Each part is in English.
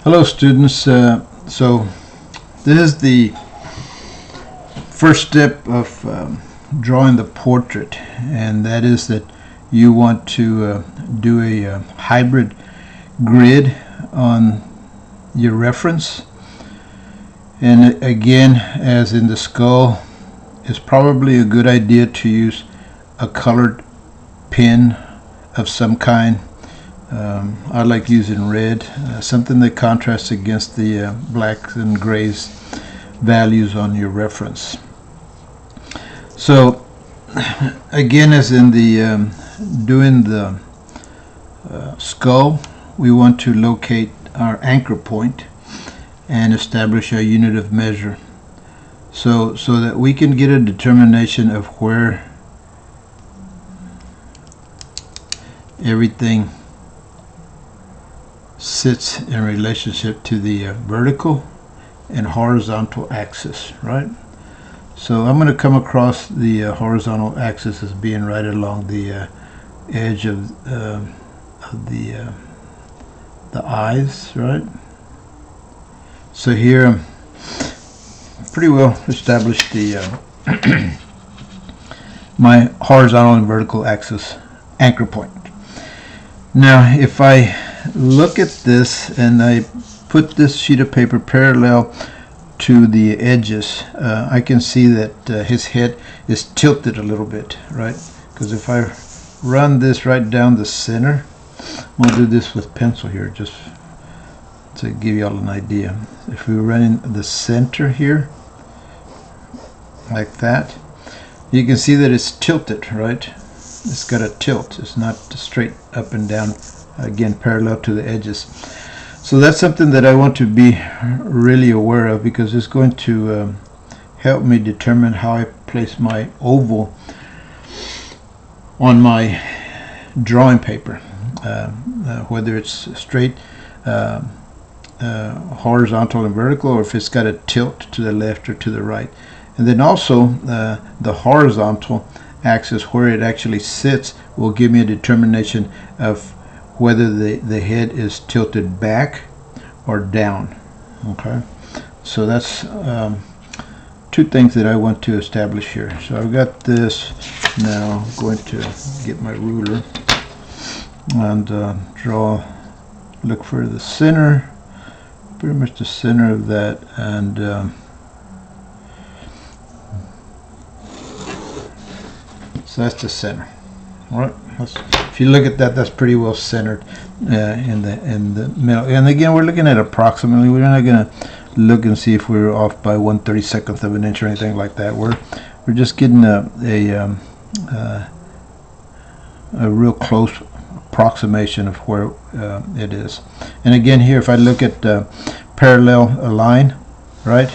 Hello students, so this is the first step of drawing the portrait, and that is that you want to do a hybrid grid on your reference. And again, as in the skull, it's probably a good idea to use a colored pen of some kind. I like using red, something that contrasts against the blacks and grays values on your reference. So again, as in the doing the skull, we want to locate our anchor point and establish our unit of measure, so that we can get a determination of where everything sits in relationship to the vertical and horizontal axis, right? So I'm going to come across the horizontal axis as being right along the edge of the eyes, right? So here I'm pretty well established the my horizontal and vertical axis anchor point. Now if I look at this and I put this sheet of paper parallel to the edges, I can see that his head is tilted a little bit, right? Because if I run this right down the center, I'm going to do this with pencil here just to give you all an idea. If we run in the center here like that, you can see that it's tilted, right? It's got a tilt. It's not straight up and down, again parallel to the edges. So that's something that I want to be really aware of, because it's going to help me determine how I place my oval on my drawing paper, whether it's straight, horizontal and vertical, or if it's got a tilt to the left or to the right. And then also the horizontal axis, where it actually sits, will give me a determination of whether the head is tilted back or down. Okay, so that's two things that I want to establish here. So I've got this. Now I'm going to get my ruler and look for the center, pretty much the center of that, and so that's the center. All right. If you look at that, that's pretty well centered in the middle. And again, we're looking at approximately. We're not going to look and see if we're off by 1/32 of an inch or anything like that. We're just getting a real close approximation of where it is. And again, here, if I look at parallel a line, right,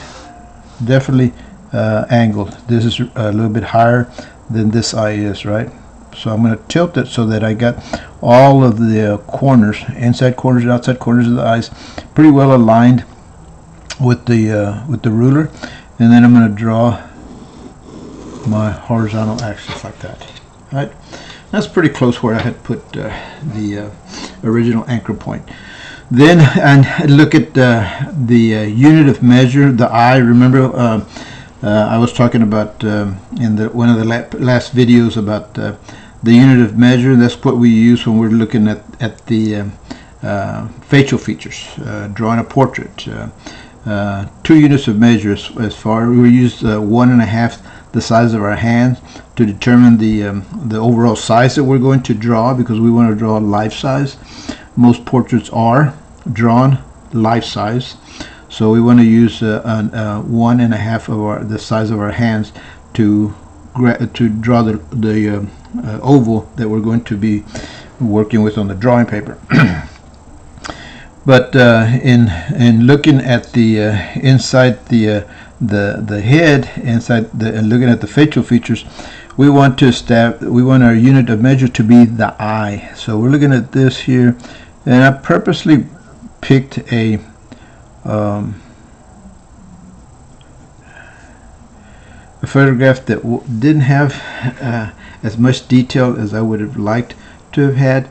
definitely angled. This is a little bit higher than this eye is, right? So I'm going to tilt it so that I got all of the corners, inside corners and outside corners of the eyes, pretty well aligned with the ruler. And then I'm going to draw my horizontal axis like that. All right, that's pretty close where I had put the original anchor point. Then and look at the unit of measure, the eye. Remember, I was talking about in one of the last videos about the unit of measure. That's what we use when we're looking at the facial features, drawing a portrait. 2 units of measure as far. We use 1.5 the size of our hands to determine the overall size that we're going to draw, because we want to draw life size. Most portraits are drawn life size. So we want to use 1.5 of the size of our hands to draw the oval that we're going to be working with on the drawing paper. But in looking at the inside the head, and looking at the facial features, we want our unit of measure to be the eye. So we're looking at this here, and I purposely picked a photograph that didn't have as much detail as I would have liked to have had.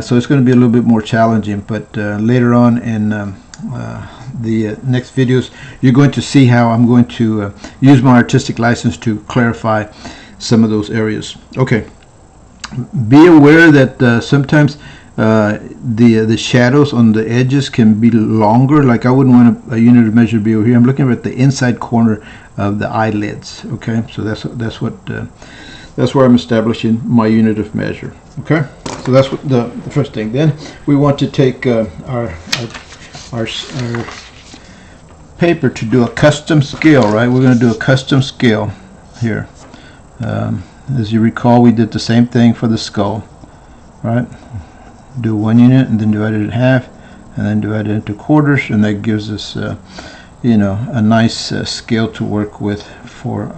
So it's going to be a little bit more challenging, but later on in the next videos, you're going to see how I'm going to use my artistic license to clarify some of those areas. Okay, be aware that sometimes the shadows on the edges can be longer. Like I wouldn't want a unit of measure to be over here. I'm looking at the inside corner of the eyelids. Okay, so that's where I'm establishing my unit of measure. Okay, so that's what the first thing. Then we want to take our paper to do a custom scale, right? We're going to do a custom scale here. As you recall, we did the same thing for the skull, right? Do 1 unit and then divide it in half and then divide it into quarters, and that gives us you know, a nice scale to work with for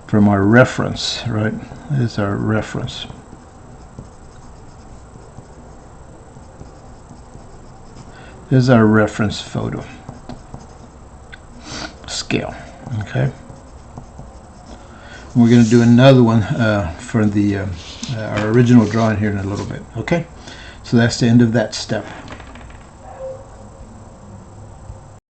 from our reference, right? This is our reference. This is our reference photo scale. Okay, we're going to do another one for the our original drawing here in a little bit. Okay, so that's the end of that step.